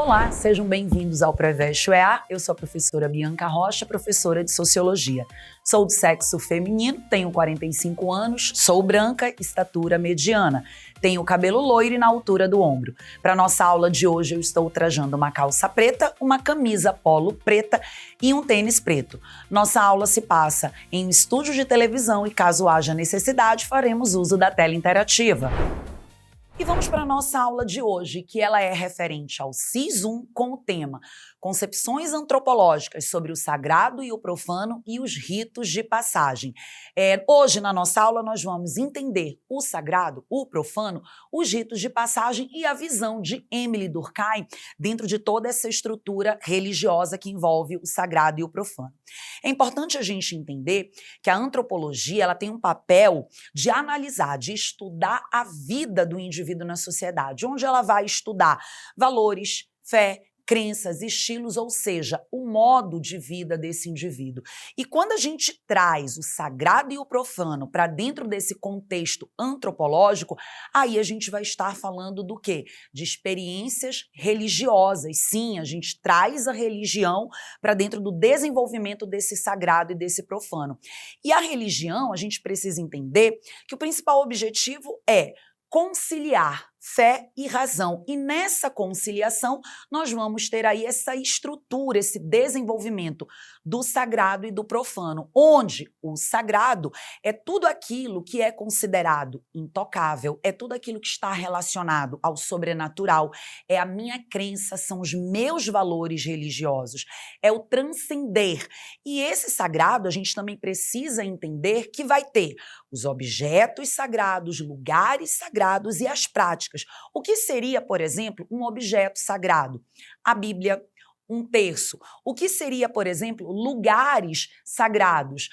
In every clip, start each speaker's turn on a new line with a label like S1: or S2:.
S1: Olá, sejam bem-vindos ao Preveste EA. Eu sou a professora Bianca Rocha, professora de Sociologia. Sou do sexo feminino, tenho 45 anos, sou branca, estatura mediana. Tenho cabelo loiro e na altura do ombro. Para nossa aula de hoje eu estou trajando uma calça preta, uma camisa polo preta e um tênis preto. Nossa aula se passa em um estúdio de televisão e caso haja necessidade faremos uso da tela interativa. E vamos para a nossa aula de hoje, que ela é referente ao SIS1 com o tema Concepções Antropológicas sobre o Sagrado e o Profano e os Ritos de Passagem. Hoje, na nossa aula, nós vamos entender o sagrado, o profano, os ritos de passagem e a visão de Émile Durkheim dentro de toda essa estrutura religiosa que envolve o sagrado e o profano. É importante a gente entender que a antropologia ela tem um papel de analisar, de estudar a vida do indivíduo na sociedade, onde ela vai estudar valores, fé, crenças, estilos, ou seja, o modo de vida desse indivíduo. E quando a gente traz o sagrado e o profano para dentro desse contexto antropológico, aí a gente vai estar falando do quê? De experiências religiosas. Sim, a gente traz a religião para dentro do desenvolvimento desse sagrado e desse profano. E a religião, a gente precisa entender que o principal objetivo é conciliar fé e razão. E nessa conciliação, nós vamos ter aí essa estrutura, esse desenvolvimento do sagrado e do profano, onde o sagrado é tudo aquilo que é considerado intocável, é tudo aquilo que está relacionado ao sobrenatural, é a minha crença, são os meus valores religiosos, é o transcender. E esse sagrado, a gente também precisa entender que vai ter os objetos sagrados, lugares sagrados e as práticas. O que seria, por exemplo, um objeto sagrado? A Bíblia, um terço. O que seria, por exemplo, lugares sagrados?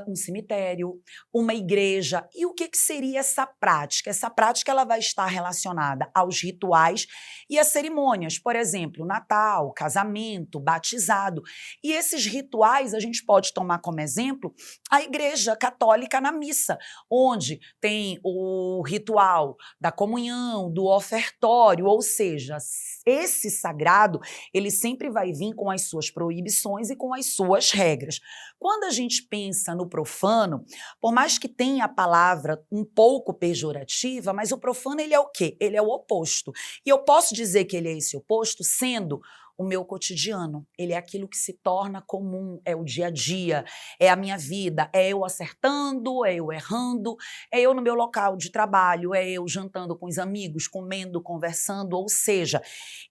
S1: Um cemitério, uma igreja. E o que seria essa prática? Essa prática ela vai estar relacionada aos rituais e às cerimônias. Por exemplo, Natal, casamento, batizado. E esses rituais a gente pode tomar como exemplo a Igreja Católica na missa, onde tem o ritual da comunhão, do ofertório, ou seja, esse sagrado, ele sempre vai vir com as suas proibições e com as suas regras. Quando a gente pensa no profano, por mais que tenha a palavra um pouco pejorativa, mas o profano ele é o quê? Ele é o oposto. E eu posso dizer que ele é esse oposto sendo o meu cotidiano, ele é aquilo que se torna comum, é o dia a dia, é a minha vida, é eu acertando, é eu errando, é eu no meu local de trabalho, é eu jantando com os amigos, comendo, conversando, ou seja,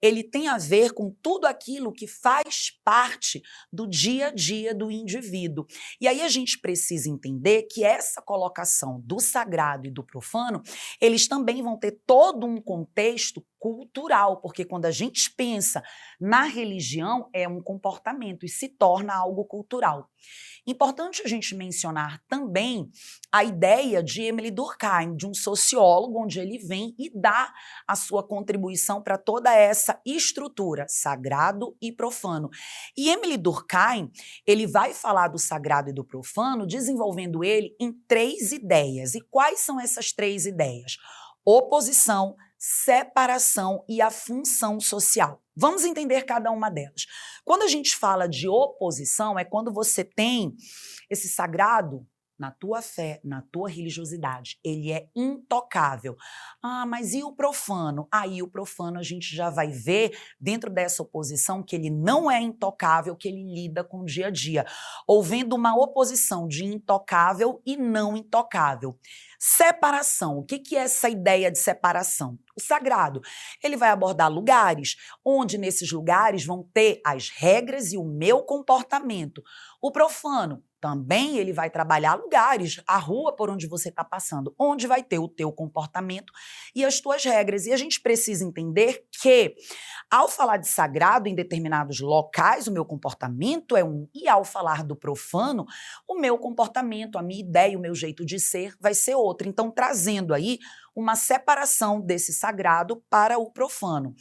S1: ele tem a ver com tudo aquilo que faz parte do dia a dia do indivíduo. E aí a gente precisa entender que essa colocação do sagrado e do profano, eles também vão ter todo um contexto cultural, porque quando a gente pensa na religião, é um comportamento e se torna algo cultural. Importante a gente mencionar também a ideia de Émile Durkheim, de um sociólogo, onde ele vem e dá a sua contribuição para toda essa estrutura, sagrado e profano. E Émile Durkheim, ele vai falar do sagrado e do profano, desenvolvendo ele em 3 ideias. E quais são essas 3 ideias? Oposição, separação e a função social. Vamos entender cada uma delas. Quando a gente fala de oposição, é quando você tem esse sagrado na tua fé, na tua religiosidade. Ele é intocável. Ah, mas e o profano? Aí o profano a gente já vai ver dentro dessa oposição que ele não é intocável, que ele lida com o dia a dia. Houvendo uma oposição de intocável e não intocável. Separação. O que é essa ideia de separação? O sagrado, ele vai abordar lugares, onde nesses lugares vão ter as regras e o meu comportamento. O profano, também ele vai trabalhar lugares, a rua por onde você está passando, onde vai ter o teu comportamento e as tuas regras. E a gente precisa entender que, ao falar de sagrado em determinados locais, o meu comportamento é um, e ao falar do profano, o meu comportamento, a minha ideia, o meu jeito de ser vai ser outro. Então, trazendo aí uma separação desse sagrado para o profano.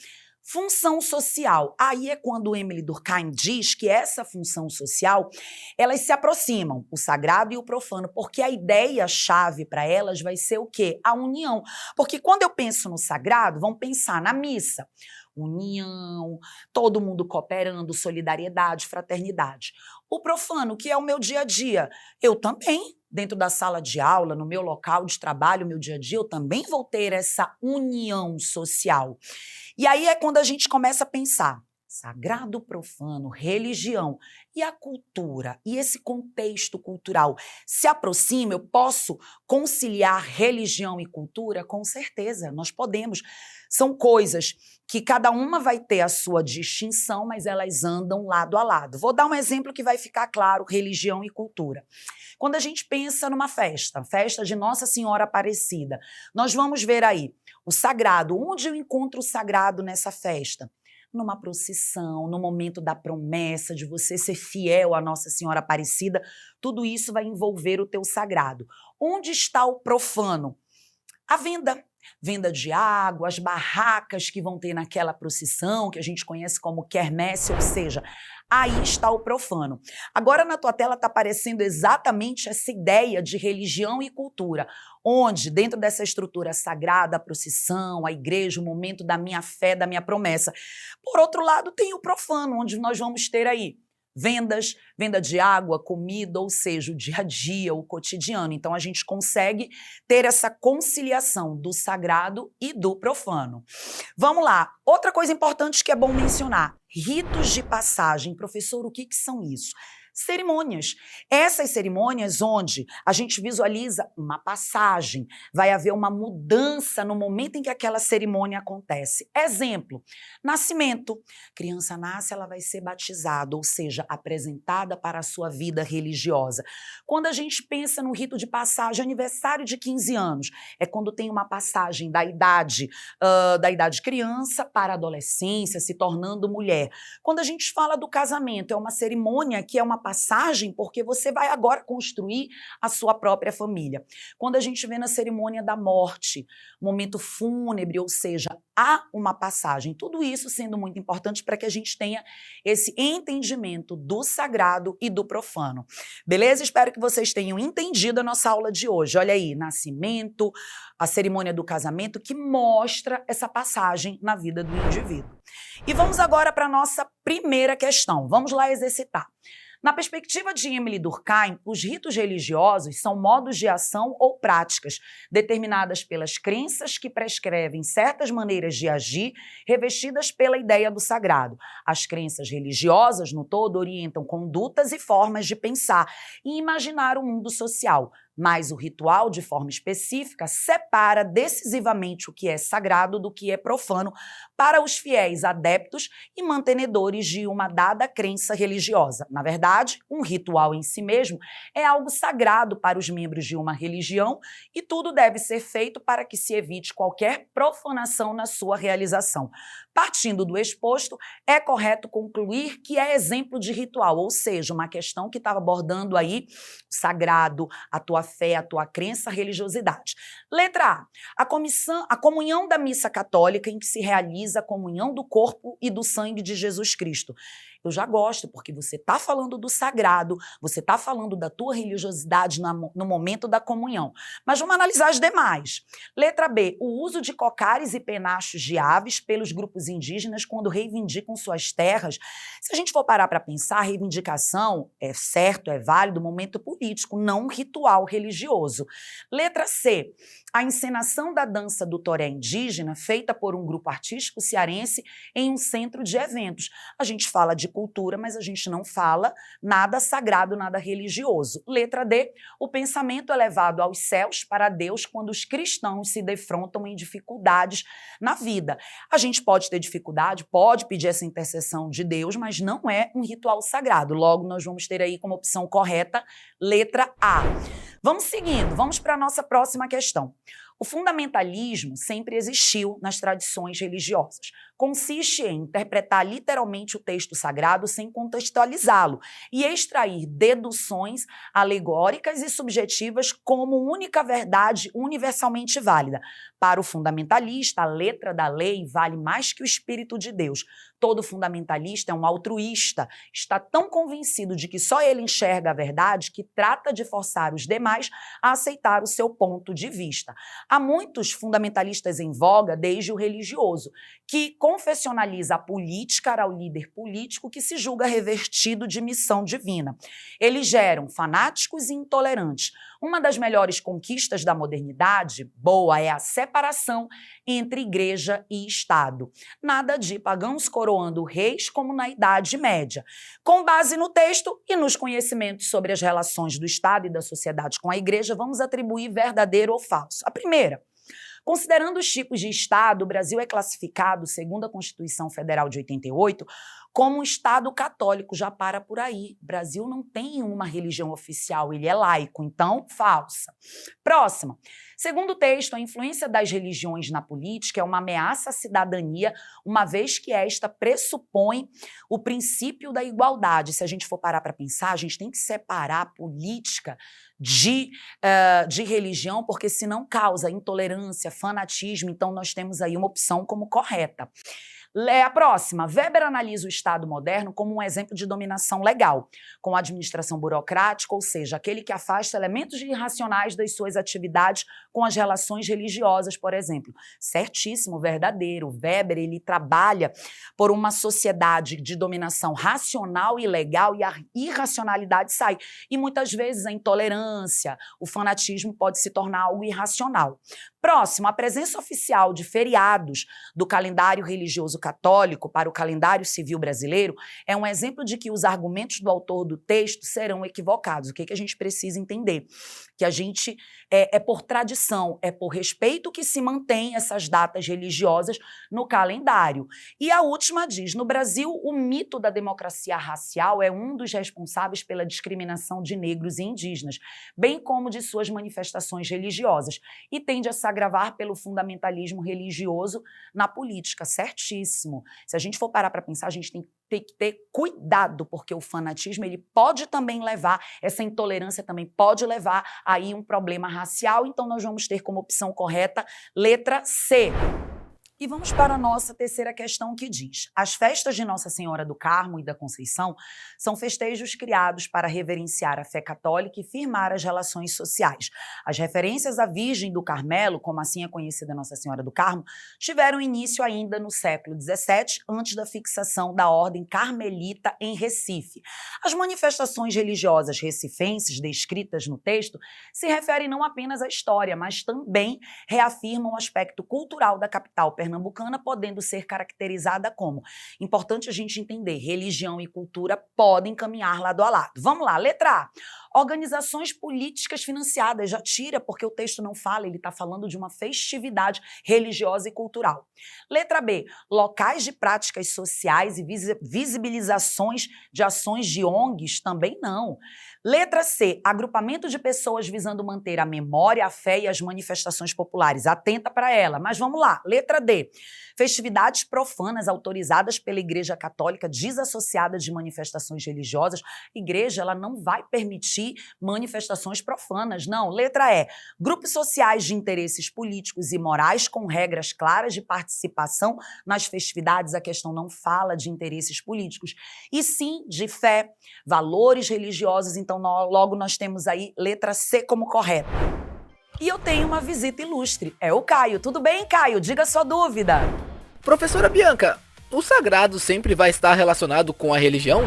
S1: Função social. Aí é quando o Émile Durkheim diz que essa função social, elas se aproximam, o sagrado e o profano, porque a ideia-chave para elas vai ser o quê? A união. Porque quando eu penso no sagrado, vamos pensar na missa. união, todo mundo cooperando, solidariedade, fraternidade. O profano, que é o meu dia a dia, eu também, dentro da sala de aula, no meu local de trabalho, meu dia a dia, eu também vou ter essa união social. E aí é quando a gente começa a pensar, sagrado, profano, religião e a cultura, e esse contexto cultural se aproxima, eu posso conciliar religião e cultura? Com certeza, nós podemos. São coisas que cada uma vai ter a sua distinção, mas elas andam lado a lado. Vou dar um exemplo que vai ficar claro, religião e cultura. Quando a gente pensa numa festa de Nossa Senhora Aparecida, nós vamos ver aí o sagrado. Onde eu encontro o sagrado nessa festa? Numa procissão, no momento da promessa de você ser fiel à Nossa Senhora Aparecida, tudo isso vai envolver o teu sagrado. Onde está o profano? A venda. Venda de água, as barracas que vão ter naquela procissão, que a gente conhece como quermesse, ou seja, aí está o profano. Agora na tua tela está aparecendo exatamente essa ideia de religião e cultura, onde dentro dessa estrutura sagrada, a procissão, a igreja, o momento da minha fé, da minha promessa. Por outro lado, tem o profano, onde nós vamos ter aí vendas, venda de água, comida, ou seja, o dia a dia, o cotidiano. Então, a gente consegue ter essa conciliação do sagrado e do profano. Vamos lá. Outra coisa importante que é bom mencionar, ritos de passagem. Professor, o que são isso? Cerimônias. Essas cerimônias onde a gente visualiza uma passagem, vai haver uma mudança no momento em que aquela cerimônia acontece. Exemplo, nascimento. Criança nasce, ela vai ser batizada, ou seja, apresentada para a sua vida religiosa. Quando a gente pensa no rito de passagem, aniversário de 15 anos, é quando tem uma passagem da idade criança para a adolescência, se tornando mulher. Quando a gente fala do casamento, é uma cerimônia que é uma passagem, porque você vai agora construir a sua própria família. Quando a gente vê na cerimônia da morte, momento fúnebre, ou seja, há uma passagem. Tudo isso sendo muito importante para que a gente tenha esse entendimento do sagrado e do profano. Beleza? Espero que vocês tenham entendido a nossa aula de hoje. Olha aí, nascimento, a cerimônia do casamento, que mostra essa passagem na vida do indivíduo. E vamos agora para a nossa primeira questão. Vamos lá exercitar. Na perspectiva de Emily Durkheim, os ritos religiosos são modos de ação ou práticas determinadas pelas crenças que prescrevem certas maneiras de agir, revestidas pela ideia do sagrado. As crenças religiosas, no todo, orientam condutas e formas de pensar e imaginar o mundo social, mas o ritual, de forma específica, separa decisivamente o que é sagrado do que é profano para os fiéis adeptos e mantenedores de uma dada crença religiosa. Na verdade, um ritual em si mesmo é algo sagrado para os membros de uma religião e tudo deve ser feito para que se evite qualquer profanação na sua realização. Partindo do exposto, é correto concluir que é exemplo de ritual, ou seja, uma questão que estava abordando aí o sagrado, a tua fé, a tua crença, a religiosidade. Letra A, a comunhão da missa católica, em que se realiza a comunhão do corpo e do sangue de Jesus Cristo. Eu já gosto, porque você está falando do sagrado, você está falando da tua religiosidade no momento da comunhão. Mas vamos analisar as demais. Letra B, o uso de cocares e penachos de aves pelos grupos indígenas quando reivindicam suas terras. Se a gente for parar para pensar, a reivindicação é certo, é válido, momento político, não um ritual religioso. Letra C, a encenação da dança do toré indígena feita por um grupo artístico cearense em um centro de eventos. A gente fala de cultura, mas a gente não fala nada sagrado, nada religioso. Letra D, o pensamento é levado aos céus para Deus quando os cristãos se defrontam em dificuldades na vida. A gente pode ter dificuldade, pode pedir essa intercessão de Deus, mas não é um ritual sagrado. Logo, nós vamos ter aí como opção correta, letra A. Vamos seguindo, vamos para a nossa próxima questão. O fundamentalismo sempre existiu nas tradições religiosas. Consiste em interpretar literalmente o texto sagrado sem contextualizá-lo e extrair deduções alegóricas e subjetivas como única verdade universalmente válida. Para o fundamentalista, a letra da lei vale mais que o Espírito de Deus. Todo fundamentalista é um altruísta, está tão convencido de que só ele enxerga a verdade que trata de forçar os demais a aceitar o seu ponto de vista. Há muitos fundamentalistas em voga desde o religioso, que confessionaliza a política ao líder político que se julga revestido de missão divina. Eles geram fanáticos e intolerantes. Uma das melhores conquistas da modernidade, boa, é a separação entre igreja e Estado. Nada de pagãos coroando reis como na Idade Média. Com base no texto e nos conhecimentos sobre as relações do Estado e da sociedade com a igreja, vamos atribuir verdadeiro ou falso. A primeira: considerando os tipos de Estado, o Brasil é classificado, segundo a Constituição Federal de 88, como um Estado católico. Já para por aí. O Brasil não tem uma religião oficial, ele é laico, então, falsa. Próxima. Segundo o texto, a influência das religiões na política é uma ameaça à cidadania, uma vez que esta pressupõe o princípio da igualdade. Se a gente for parar para pensar, a gente tem que separar a política de religião, porque senão causa intolerância, fanatismo. Então, nós temos aí uma opção como correta. A próxima. Weber analisa o Estado moderno como um exemplo de dominação legal, com administração burocrática, ou seja, aquele que afasta elementos irracionais das suas atividades com as relações religiosas, por exemplo. Certíssimo, verdadeiro. Weber, ele trabalha por uma sociedade de dominação racional e legal, e a irracionalidade sai. E muitas vezes a intolerância, o fanatismo pode se tornar algo irracional. Próximo, a presença oficial de feriados do calendário religioso católico para o calendário civil brasileiro é um exemplo de que os argumentos do autor do texto serão equivocados. O que a gente precisa entender? Que a gente é por tradição, é por respeito que se mantém essas datas religiosas no calendário. E a última diz: no Brasil, o mito da democracia racial é um dos responsáveis pela discriminação de negros e indígenas, bem como de suas manifestações religiosas, e tende a se agravar pelo fundamentalismo religioso na política. Certíssimo. Se a gente for parar para pensar, a gente tem que ter cuidado, porque o fanatismo ele pode também levar, essa intolerância também pode levar aí um problema racial. Então nós vamos ter como opção correta letra C. E vamos para a nossa terceira questão, que diz: as festas de Nossa Senhora do Carmo e da Conceição são festejos criados para reverenciar a fé católica e firmar as relações sociais. As referências à Virgem do Carmelo, como assim é conhecida Nossa Senhora do Carmo, tiveram início ainda no século XVII, antes da fixação da ordem carmelita em Recife. As manifestações religiosas recifenses descritas no texto se referem não apenas à história, mas também reafirmam o aspecto cultural da capital pernambucana, podendo ser caracterizada como, importante a gente entender, religião e cultura podem caminhar lado a lado. Vamos lá, letra A. Organizações políticas financiadas. Já tira, porque o texto não fala, ele está falando de uma festividade religiosa e cultural. Letra B. Locais de práticas sociais e visibilizações de ações de ONGs. Também não. Letra C. Agrupamento de pessoas visando manter a memória, a fé e as manifestações populares. Atenta para ela. Mas vamos lá. Letra D. Festividades profanas autorizadas pela Igreja Católica, desassociadas de manifestações religiosas. A Igreja, ela não vai permitir manifestações profanas, não. Letra E. Grupos sociais de interesses políticos e morais com regras claras de participação nas festividades. A questão não fala de interesses políticos, e sim de fé, valores religiosos. Então, logo nós temos aí letra C como correta. E eu tenho uma visita ilustre. É o Caio. Tudo bem, Caio? Diga sua dúvida.
S2: Professora Bianca, o sagrado sempre vai estar relacionado com a religião?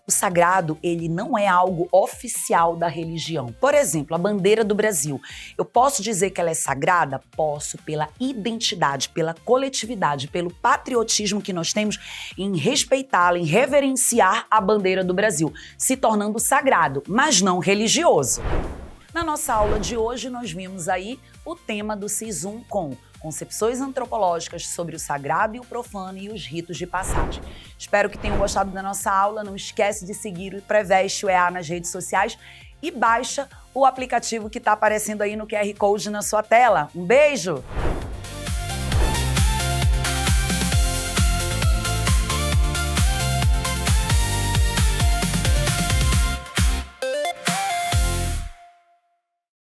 S1: O sagrado, ele não é algo oficial da religião. Por exemplo, a bandeira do Brasil. Eu posso dizer que ela é sagrada? Posso, pela identidade, pela coletividade, pelo patriotismo que nós temos em respeitá-la, em reverenciar a bandeira do Brasil, se tornando sagrado, mas não religioso. Na nossa aula de hoje, nós vimos aí o tema do SISU com concepções antropológicas sobre o sagrado e o profano e os ritos de passagem. Espero que tenham gostado da nossa aula. Não esquece de seguir o Preveste UEA nas redes sociais e baixa o aplicativo que está aparecendo aí no QR Code na sua tela. Um beijo!